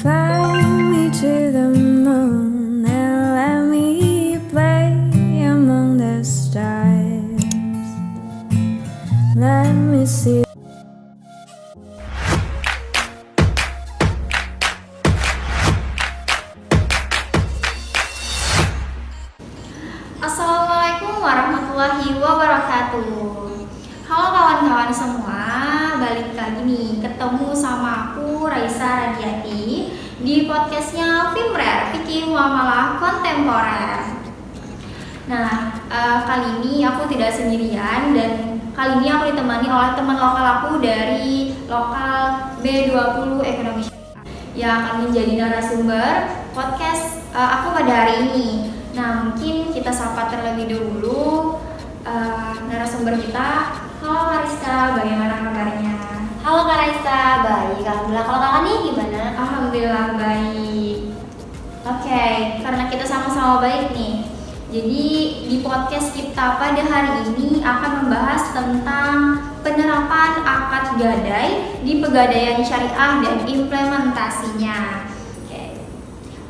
Fly me to the moon and let me play among the stars. Let me see. Assalamualaikum warahmatullahi wabarakatuh. Halo kawan-kawan semua, balik lagi nih ketemu sama aku Raisa Radiati di podcastnya Fimrer, Fikih Muamalah Kontemporer. Nah, kali ini aku tidak sendirian dan kali ini aku ditemani oleh teman lokal aku dari lokal B20 Ekonomi yang akan menjadi narasumber podcast aku pada hari ini. Nah, mungkin kita sapa terlebih dahulu narasumber kita. Halo Kariska, bagaimana kabarnya? Halo Kak Raisa, baik. Alhamdulillah. Kalau kakak nih gimana? Alhamdulillah baik. Oke, karena kita sama-sama baik nih. Jadi di podcast kita pada hari ini akan membahas tentang penerapan akad gadai di pegadaian syariah dan implementasinya.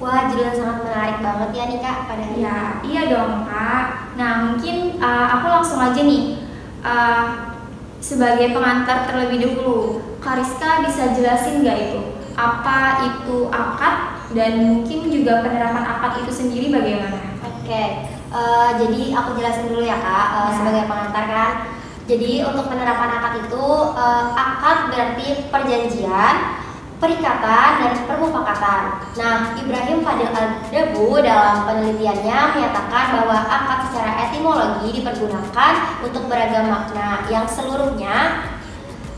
Wah, judul sangat menarik banget ya nih Kak pada hari Ya, iya dong Kak. Nah mungkin aku langsung aja nih sebagai pengantar terlebih dahulu, Kariska bisa jelasin nggak itu apa itu akad dan mungkin juga penerapan akad itu sendiri bagaimana? Oke, jadi aku jelasin dulu ya Kak sebagai pengantar kan. Jadi untuk penerapan akad itu akad berarti perjanjian, perikatan, dan permufakatan. Nah, Ibrahim Fadil Al-Dabu dalam penelitiannya menyatakan bahwa akad secara etimologi dipergunakan untuk beragam makna yang seluruhnya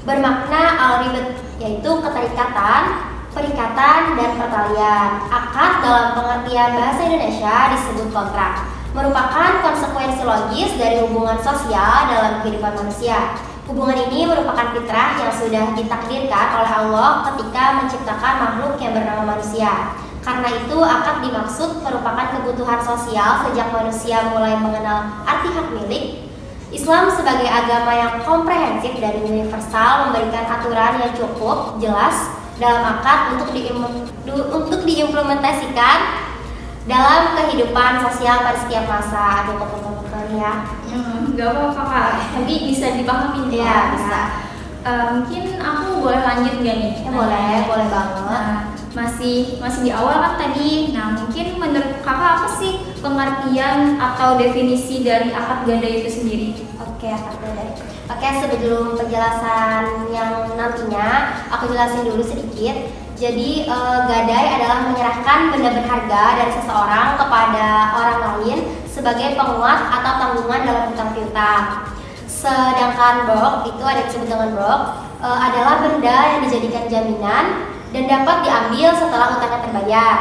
bermakna al-ribet, yaitu keterikatan, perikatan, dan pertalian. Akad dalam pengertian bahasa Indonesia disebut kontrak, merupakan konsekuensi logis dari hubungan sosial dalam kehidupan manusia. Hubungan ini merupakan fitrah yang sudah ditakdirkan oleh Allah ketika menciptakan makhluk yang bernama manusia. Karena itu, akad dimaksud merupakan kebutuhan sosial sejak manusia mulai mengenal arti hak milik. Islam sebagai agama yang komprehensif dan universal memberikan aturan yang cukup jelas dalam akad untuk diimplementasikan dalam kehidupan sosial pada setiap masa. Ada betul-betul ya. Gak apa-apa Kak, tapi bisa dipahami ya bisa. Mungkin aku boleh lanjut gak nih? Ya, boleh banget. Nah, masih di awal kan tadi. Nah, mungkin menurut kakak apa sih pengertian atau definisi dari akad gadai itu sendiri? Oke, akad gadai. Oke, sebelum penjelasan yang nantinya, aku jelasin dulu sedikit. Jadi gadai adalah menyerahkan benda berharga dari seseorang kepada orang lain sebagai penguat atau tanggungan dalam hutang piutang. Sedangkan brok, itu ada disebut dengan brok, adalah benda yang dijadikan jaminan dan dapat diambil setelah hutangnya terbayar.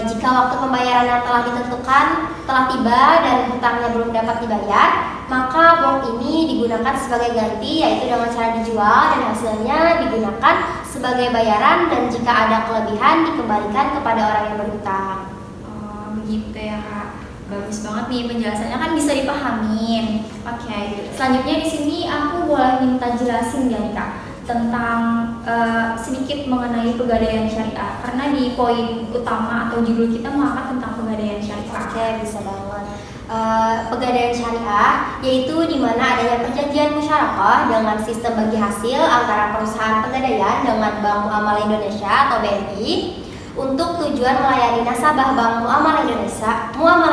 Jika waktu pembayaran yang telah ditentukan telah tiba dan hutangnya belum dapat dibayar, maka brok ini digunakan sebagai ganti, yaitu dengan cara dijual dan hasilnya digunakan sebagai bayaran, dan jika ada kelebihan dikembalikan kepada orang yang berhutang. Oh, begitu ya Kak. Bagus banget nih penjelasannya, kan bisa dipahamin. Oke, selanjutnya di sini aku boleh minta jelasin ya nih Kak tentang sedikit mengenai pegadaian syariah, karena di poin utama atau judul kita mengangkat tentang pegadaian syariah. Oke, bisa banget. Pegadaian syariah yaitu di mana adanya perjanjian musyarakah dengan sistem bagi hasil antara perusahaan pegadaian dengan Bank Muamalah Indonesia atau BNI untuk tujuan melayani nasabah Bank Muamalah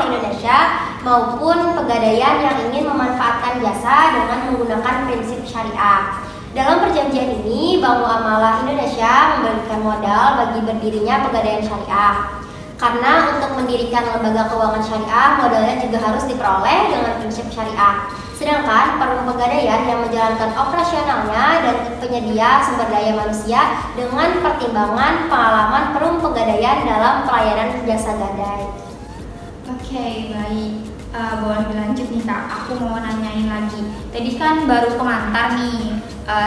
Indonesia maupun pegadaian yang ingin memanfaatkan jasa dengan menggunakan prinsip syariah. Dalam perjanjian ini, Bank Muamalah Indonesia memberikan modal bagi berdirinya pegadaian syariah. Karena untuk mendirikan lembaga keuangan syariah, modalnya juga harus diperoleh dengan prinsip syariah. Sedangkan perum pegadaian yang menjalankan operasionalnya dan penyedia sumber daya manusia dengan pertimbangan pengalaman perum pegadaian dalam pelayanan jasa gadai. Oke, baik. Boleh dilanjut nih Kak, aku mau nanyain lagi. Tadi kan baru pengantar nih.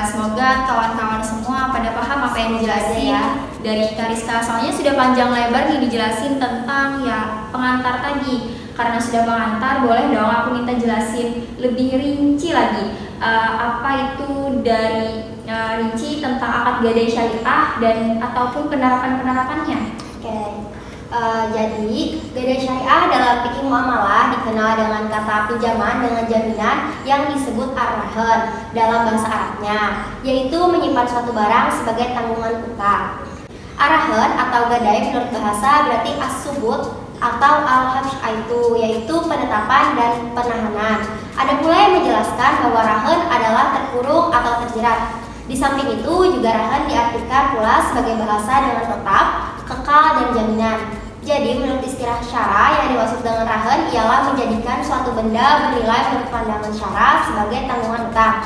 Semoga kawan-kawan semua pada paham apa yang dijelasin ya dari Kariska. Soalnya sudah panjang lebar nih dijelasin tentang ya pengantar tadi. Karena sudah pengantar, boleh dong aku minta jelasin lebih rinci lagi apa itu dari rinci tentang akad gadai syariah dan ataupun penerapannya. Oke. Jadi gadai syariah dalam fikih muamalah dikenal dengan kata pinjaman dengan jaminan yang disebut ar-rahan dalam bahasa Arabnya, yaitu menyimpan suatu barang sebagai tanggungan utang. Ar-rahan atau gadai menurut bahasa berarti as-subut atau al-habs yaitu penetapan dan penahanan. Ada pula yang menjelaskan bahwa rahan adalah terkurung atau terjerat. Di samping itu juga rahan diartikan pula sebagai bahasa dengan tetap, kekal dan jaminan. Jadi menurut istilah syara yang dimaksud dengan rahan ialah menjadikan suatu benda bernilai menurut pandangan syara sebagai tanggungan utang.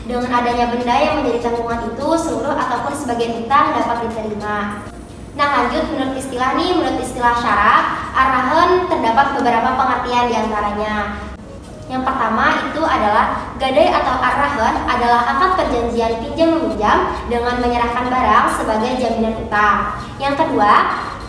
Dengan adanya benda yang menjadi tanggungan itu, seluruh ataupun sebagian utang dapat diterima. Nah lanjut, menurut istilah syara, ar-rahan terdapat beberapa pengertian diantaranya. Yang pertama itu adalah gadai atau ar-rahan adalah akad perjanjian pinjam-meminjam dengan menyerahkan barang sebagai jaminan utang. Yang kedua,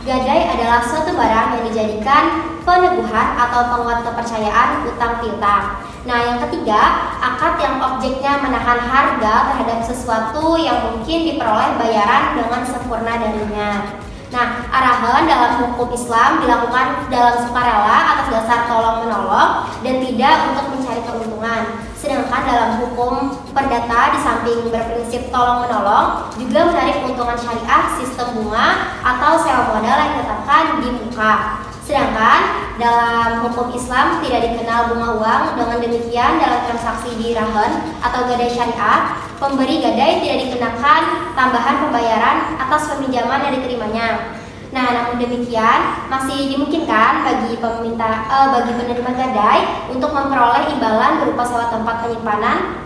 gadai adalah suatu barang yang dijadikan peneguhan atau penguat kepercayaan utang piutang. Nah, yang ketiga, akad yang objeknya menahan harga terhadap sesuatu yang mungkin diperoleh bayaran dengan sempurna darinya. Nah, ar-rahan dalam hukum Islam dilakukan dalam sukarela atas dasar tolong-menolong dan tidak untuk mencari keuntungan. Sedangkan dalam hukum perdata di samping berprinsip tolong-menolong juga menarik keuntungan syariah sistem bunga atau sewa modal yang ditetapkan di muka. Sedangkan dalam hukum Islam tidak dikenal bunga uang. Dengan demikian dalam transaksi di rahan atau gadai syariah, pemberi gadai tidak dikenakan tambahan pembayaran atas peminjaman yang diterimanya. Nah, namun demikian masih dimungkinkan bagi penerima gadai untuk memperoleh imbalan berupa sewa tempat penyimpanan,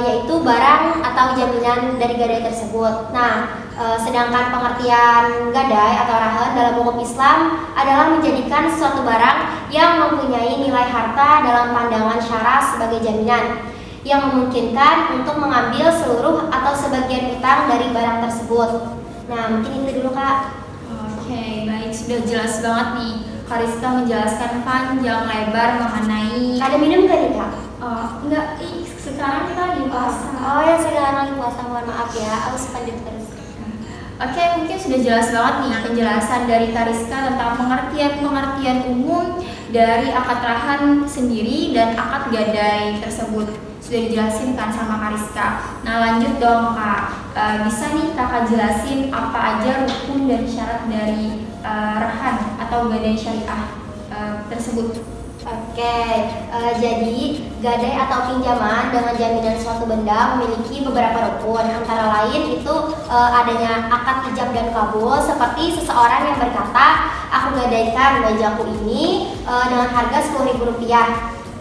yaitu barang atau jaminan dari gadai tersebut. Nah, sedangkan pengertian gadai atau rahan dalam hukum Islam adalah menjadikan suatu barang yang mempunyai nilai harta dalam pandangan syara sebagai jaminan yang memungkinkan untuk mengambil seluruh atau sebagian utang dari barang tersebut. Nah, mungkin itu dulu Kak. Oke, baik, sudah jelas banget nih. Kariska menjelaskan panjang lebar mengenai. Ada minum gak nih Kak? Enggak, sekarang kita lagi puasa. Oh ya, sekarang lagi puasa, mohon maaf ya, harus lanjut terus. Oke, mungkin sudah jelas banget nih penjelasan dari Kariska tentang pengertian umum dari akad rahan sendiri dan akad gadai tersebut. Sudah dijelasin kan sama Kariska. Nah lanjut dong Kak, bisa nih Kakak jelasin apa aja rukun dan syarat dari rahan atau gadai syariah tersebut. Oke, jadi gadai atau pinjaman dengan jaminan suatu benda memiliki beberapa rukun. Antara lain itu adanya akad ijab dan kabul, seperti seseorang yang berkata, aku gadaikan mejaku ini dengan harga Rp10.000.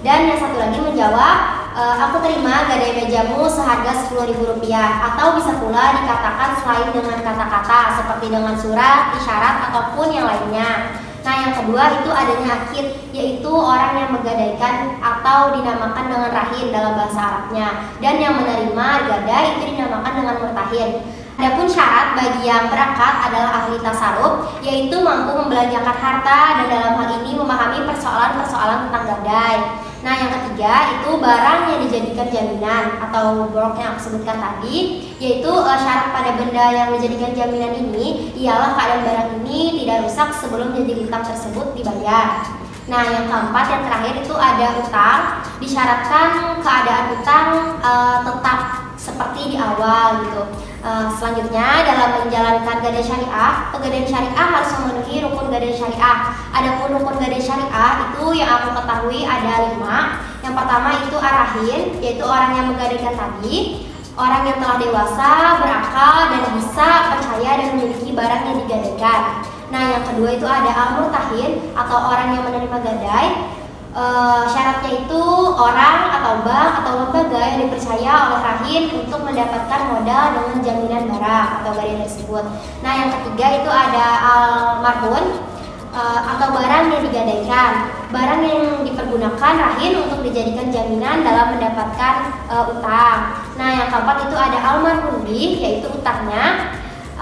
Dan yang satu lagi menjawab, aku terima gadai mejamu seharga Rp10.000. Atau bisa pula dikatakan selain dengan kata-kata seperti dengan surat, isyarat ataupun yang lainnya. Nah yang kedua itu adanya akid, yaitu orang yang menggadaikan atau dinamakan dengan rahin dalam bahasa Arabnya. Dan yang menerima gadai itu dinamakan dengan murtahin. Adapun syarat bagi yang berakad adalah ahli tasarruf, yaitu mampu membelanjakan harta dan dalam hal ini memahami persoalan-persoalan tentang gadai. Nah yang ketiga itu barang yang dijadikan jaminan atau borok yang aku sebutkan tadi, yaitu syarat pada benda yang dijadikan jaminan ini ialah keadaan barang ini tidak rusak sebelum janji utang tersebut dibayar. Nah yang keempat, yang terakhir itu ada utang, disyaratkan keadaan utang tetap seperti di awal gitu. Selanjutnya dalam menjalankan gadai syariah, pegadaian syariah harus memenuhi rukun gadai syariah. Adapun rukun gadai syariah itu yang aku ketahui ada 5. Yang pertama itu ar-rahin, yaitu orang yang menggadaikan tadi, orang yang telah dewasa, berakal dan bisa percaya dan memiliki barang yang digadaikan. Nah yang kedua itu ada al-murtahin atau orang yang menerima gadai. Syaratnya itu orang atau bank atau lembaga yang dipercaya oleh rahin untuk mendapatkan modal dengan jaminan barang atau gadai tersebut. Nah yang ketiga itu ada al-marhun atau barang yang digadaikan, barang yang dipergunakan rahin untuk dijadikan jaminan dalam mendapatkan utang. Nah yang keempat itu ada al-marhun bih, yaitu utangnya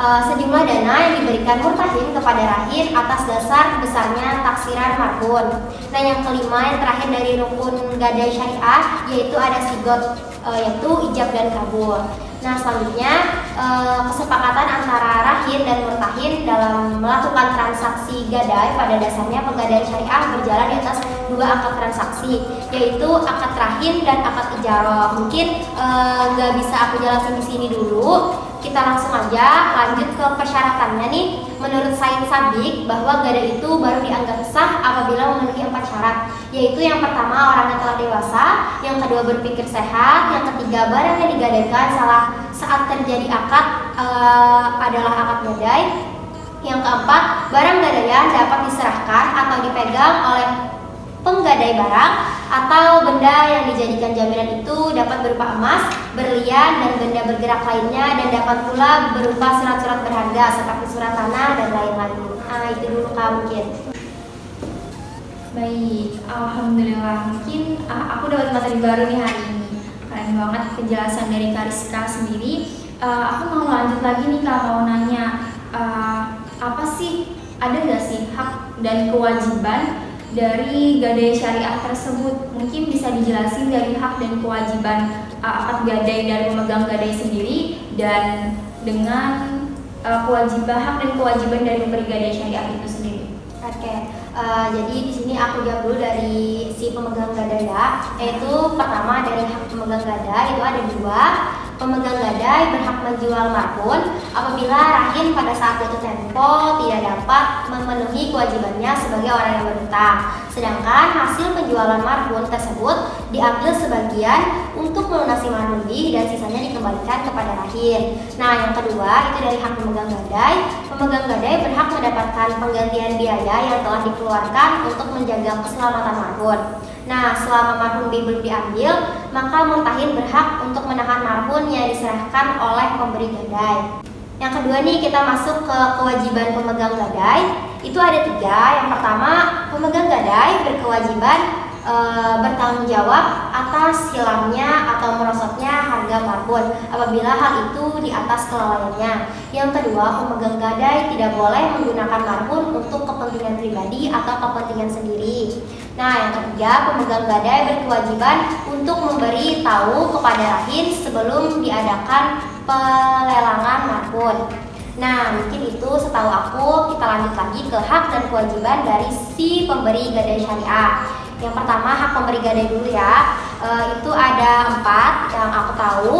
sejumlah dana yang diberikan murtahin kepada rahin atas dasar besarnya taksiran marhun. Nah yang kelima, yang terakhir dari rukun gadai syariah, yaitu ada sigot, yaitu ijab dan kabul. Nah, selanjutnya kesepakatan antara rahin dan murtahin dalam melakukan transaksi gadai pada dasarnya penggadaian syariah berjalan di atas dua akad transaksi, yaitu akad rahin dan akad ijarah. Mungkin nggak bisa aku jelasin di sini dulu. Kita langsung aja lanjut ke persyaratannya nih. Menurut Said Sabiq, bahwa gadai itu baru dianggap sah apabila memenuhi 4 syarat, yaitu yang pertama orangnya telah dewasa, yang kedua berpikir sehat, yang ketiga barang yang digadaikan saat terjadi akad adalah akad gadai, yang keempat barang gadaian dapat diserahkan atau dipegang oleh penggadai barang atau benda yang dijadikan jaminan itu dapat berupa emas, berlian, dan benda bergerak lainnya, dan dapat pula berupa surat-surat berharga seperti surat tanah dan lain-lain. Nah, itu dulu Kak mungkin. Baik, alhamdulillah. Mungkin aku dapat materi baru nih hari ini. Keren banget penjelasan dari Kariska sendiri. Aku mau lanjut lagi nih Kak, mau nanya apa sih, ada nggak sih hak dan kewajiban dari gadai syariah tersebut? Mungkin bisa dijelasin dari hak dan kewajiban akad gadai dari pemegang gadai sendiri, dan dengan kewajiban hak dan kewajiban dari pemberi gadai syariah itu sendiri. Oke, jadi di sini aku jawab dulu dari si pemegang gadai ya, yaitu pertama dari hak pemegang gadai itu ada 2. Pemegang gadai berhak menjual marhun apabila rahin pada saat jatuh tempo tidak dapat memenuhi kewajibannya sebagai orang yang berhutang. Sedangkan hasil penjualan marhun tersebut diambil sebagian untuk melunasi marhun lebih dan sisanya dikembalikan kepada rahin. Nah, yang kedua itu dari hak pemegang gadai. Pemegang gadai berhak mendapatkan penggantian biaya yang telah dikeluarkan untuk menjaga keselamatan marhun. Nah, selama marhun belum diambil, maka murtahin berhak untuk menahan marhun yang diserahkan oleh pemberi gadai. Yang kedua nih, kita masuk ke kewajiban pemegang gadai. Itu ada 3. Yang pertama, pemegang gadai berkewajiban bertanggung jawab atas hilangnya atau merosotnya harga marhun apabila hal itu di atas kelalaiannya. Yang kedua, pemegang gadai tidak boleh menggunakan marhun untuk kepentingan pribadi atau kepentingan sendiri. Nah, yang ketiga, pemegang gadai berkewajiban untuk memberi tahu kepada rahin sebelum diadakan pelelangan marhun. Nah, mungkin itu setahu aku. Kita lanjut lagi ke hak dan kewajiban dari si pemberi gadai syariah. Yang pertama, hak pemberi gadai dulu ya. Itu ada 4 yang aku tahu.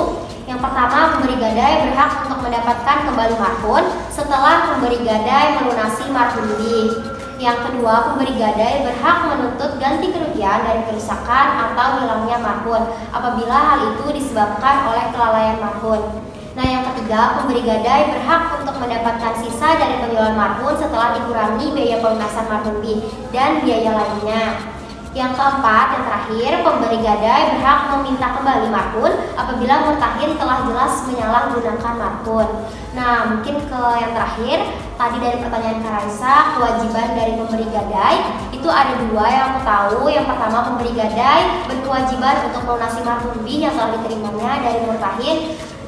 Yang pertama, pemberi gadai berhak untuk mendapatkan kembali marhun setelah pemberi gadai melunasi marhun lebih. Yang kedua, pemberi gadai berhak menuntut ganti kerugian dari kerusakan atau hilangnya marhun apabila hal itu disebabkan oleh kelalaian marhun. Nah, yang ketiga, pemberi gadai berhak untuk mendapatkan sisa dari penjualan marhun setelah dikurangi biaya pelunasan marhun lebih dan biaya lainnya. Yang keempat, yang terakhir, pemberi gadai berhak meminta kembali marhun apabila murtahin telah jelas menyalahgunakan marhun. Nah, mungkin ke yang terakhir, tadi dari pertanyaan Kak Raisa, kewajiban dari pemberi gadai itu ada 2 yang aku tahu. Yang pertama, pemberi gadai berkewajiban untuk melunasi marhun lebih yang telah diterimanya dari murtahin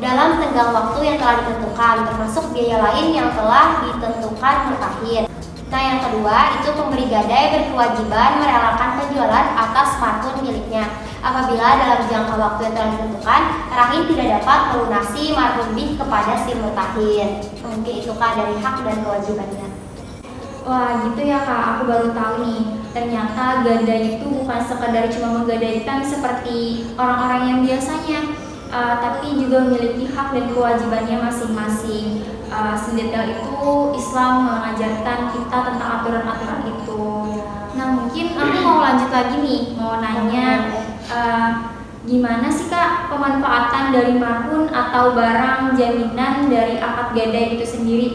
dalam tenggang waktu yang telah ditentukan, termasuk biaya lain yang telah ditentukan murtahin. Nah, yang kedua, itu pemberi gadai berkewajiban merelakan penjualan atas marhun miliknya apabila dalam jangka waktu yang telah ditentukan, rahin tidak dapat melunasi marhun lebih kepada si murtahin. Mungkin itu Kak dari hak dan kewajibannya. Wah, gitu ya Kak, aku baru tahu nih. Ternyata gadai itu bukan sekadar cuma menggadaikan seperti orang-orang yang biasanya, tapi juga memiliki hak dan kewajibannya masing-masing. Sedetail itu Islam mengajarkan kita tentang aturan-aturan itu. Nah, mungkin aku mau lanjut lagi nih, mau nanya gimana sih Kak pemanfaatan dari marhun atau barang jaminan dari akad gadai itu sendiri?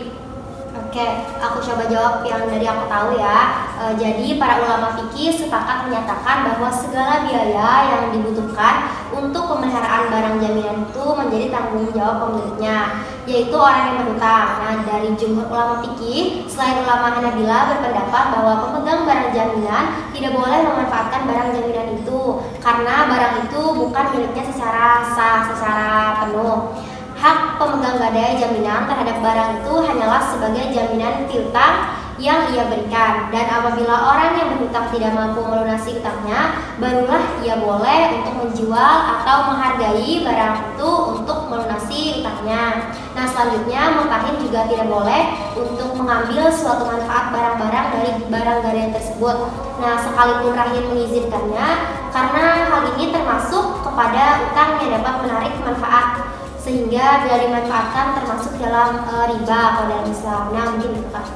Oke, aku coba jawab yang dari aku tahu ya. Jadi para ulama fikih sepakat menyatakan bahwa segala biaya yang dibutuhkan untuk pemeliharaan barang jaminan itu menjadi tanggung jawab pemiliknya, yaitu orang yang berhutang. Nah, dari jumhur ulama fikih, selain ulama Hanabilah berpendapat bahwa pemegang barang jaminan tidak boleh memanfaatkan barang jaminan itu karena barang itu bukan miliknya secara sah, secara penuh. Hak pemegang gadai jaminan terhadap barang itu hanyalah sebagai jaminan piutang yang ia berikan. Dan apabila orang yang berhutang tidak mampu melunasi hutangnya, barulah ia boleh untuk menjual atau menghargai barang itu untuk melunasi hutangnya. Nah, selanjutnya murtahin juga tidak boleh untuk mengambil suatu manfaat barang-barang dari barang gadaian tersebut. Nah, sekalipun rahin mengizinkannya, karena hal ini termasuk kepada utang yang dapat menarik manfaat, sehingga bila dimanfaatkan termasuk dalam riba kalau dalam Islam. Nah, mungkin itu Kak.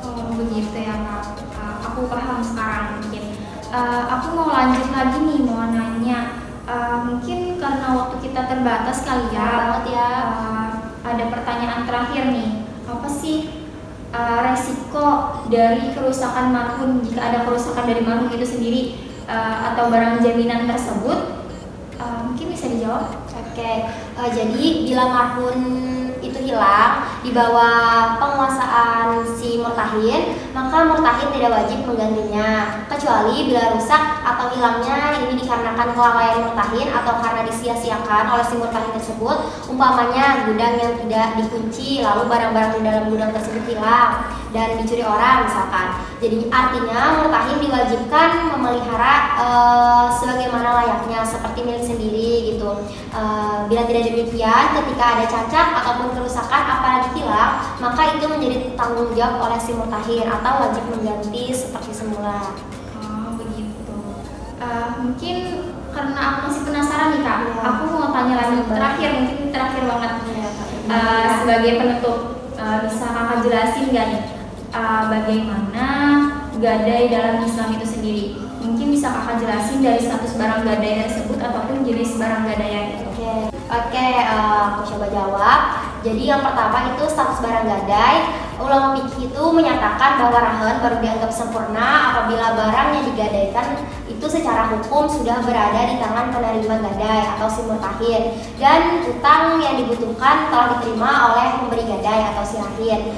Oh begitu ya Kak. Aku paham sekarang mungkin. Aku mau lanjut lagi nih, mau nanya. Mungkin karena waktu kita terbatas kali ya. Banget ya. Ada pertanyaan terakhir nih. Apa sih resiko dari kerusakan marhum jika ada kerusakan dari marhum itu sendiri atau barang jaminan tersebut? Mungkin bisa dijawab. Oke, jadi bila marhum itu hilang di bawah penguasaan si murtahin, maka murtahin tidak wajib menggantinya, kecuali bila rusak atau hilangnya ini dikarenakan kelalaian murtahin atau karena disia-siakan oleh si murtahin tersebut, umpamanya gudang yang tidak dikunci lalu barang-barang di dalam gudang tersebut hilang dan dicuri orang misalkan. Jadi artinya murtahin diwajibkan memelihara sebagaimana layaknya seperti milik sendiri gitu. Bila tidak demikian, ketika ada cacat ataupun kerusakan apalagi hilang, maka itu menjadi tanggung jawab oleh si murtahin atau wajib mengganti seperti semula. Oh begitu. Mungkin karena aku masih penasaran nih Kak, Ya. aku mau tanya lagi mungkin terakhir banget. Sebagai penutup, bisa Kakak jelasin nggak nih bagaimana gadai dalam Islam itu sendiri? Mungkin bisa Kakak jelasin dari status barang gadai tersebut ataupun jenis barang gadai itu. Oke, aku coba jawab. Jadi yang pertama itu status barang gadai. Ulama fikih itu menyatakan bahwa rahan baru dianggap sempurna apabila barang yang digadaikan itu secara hukum sudah berada di tangan penerima gadai atau si murtahin, dan utang yang dibutuhkan telah diterima oleh pemberi gadai atau si rahin.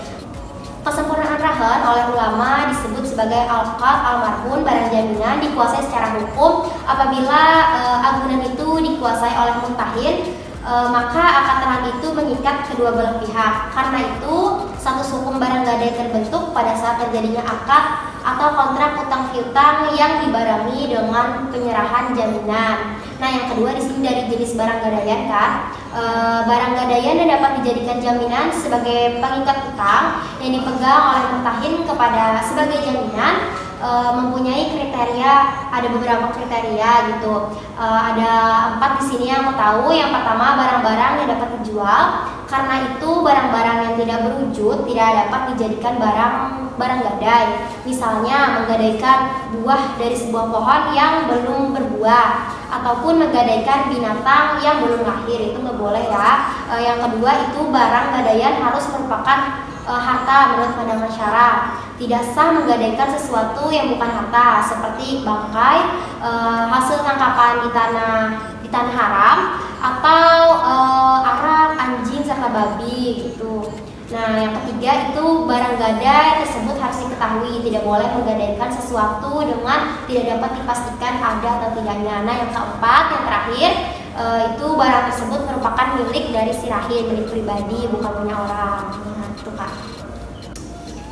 Kesempurnaan rahan oleh ulama disebut sebagai al-qad al-marhun, barang jaminan dikuasai secara hukum apabila agunan itu dikuasai oleh murtahin, maka akad rahan itu mengikat kedua belah pihak. Karena itu status hukum barang gadai terbentuk pada saat terjadinya akad atau kontrak utang piutang yang dibarengi dengan penyerahan jaminan. Nah, yang kedua di sini dari jenis barang gadaian kan. Barang gadaian yang dapat dijadikan jaminan sebagai pengikat utang yang dipegang oleh murtahin kepada sebagai jaminan mempunyai kriteria, ada beberapa kriteria gitu. Ada 4 di sini yang aku tahu. Yang pertama, barang-barang yang dapat dijual. Karena itu barang-barang yang tidak berwujud tidak dapat dijadikan barang gadai. Misalnya menggadaikan buah dari sebuah pohon yang belum berbuah ataupun menggadaikan binatang yang belum lahir, itu nggak boleh ya. Yang kedua itu barang gadaian harus merupakan harta menurut pandangan syara. Tidak sah menggadaikan sesuatu yang bukan harta seperti bangkai, hasil tangkapan di tanah haram, atau arak, anjing serta babi gitu. Nah, yang ketiga itu barang gadai tersebut harus diketahui, tidak boleh menggadaikan sesuatu dengan tidak dapat dipastikan ada atau tidaknya. Nah, yang keempat, yang terakhir itu barang tersebut merupakan milik dari si rahin, milik pribadi, bukan punya orang. Nah, itu Kak.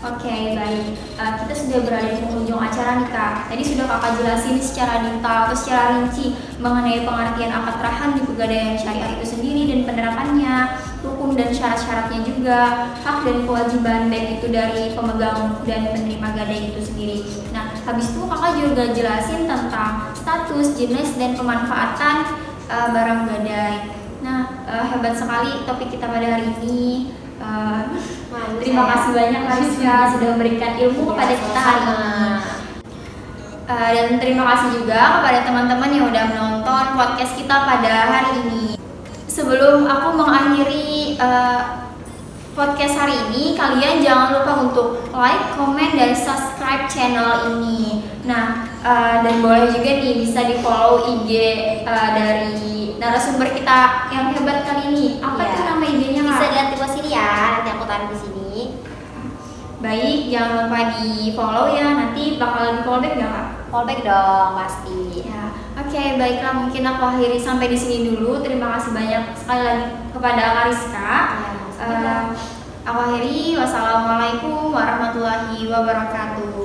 Oke, baik. Kita sudah berada di penghujung acara nih Kak. Tadi sudah Kakak jelasin secara detail atau secara rinci mengenai pengertian akad rahan di pegadaian syariah itu sendiri dan penerapannya, hukum dan syarat-syaratnya juga, hak dan kewajiban baik itu dari pemegang dan penerima gadai itu sendiri. Nah, habis itu Kakak juga jelasin tentang status, jenis, dan pemanfaatan barang gadai. Nah, hebat sekali topik kita pada hari ini. Terima kasih banyak Kariska sudah memberikan ilmu kepada kita hari ini. Dan terima kasih juga kepada teman-teman yang udah menonton podcast kita pada hari ini. Sebelum aku mengakhiri podcast hari ini, kalian jangan lupa untuk like, comment, dan subscribe channel ini. Nah, dan boleh juga nih bisa di follow IG dari narasumber kita yang hebat kali ini. Apa tuh nama IG-nya Kak? Bisa dilihat di bawah sini ya, nanti aku taruh di sini. Baik, jangan lupa di follow ya, nanti bakal di follow back nggak Kak? Follow back dong, pasti. Ya, oke, baiklah, mungkin aku akhiri sampai di sini dulu. Terima kasih banyak sekali lagi kepada Kariska. Aku akhiri, wassalamualaikum warahmatullahi wabarakatuh.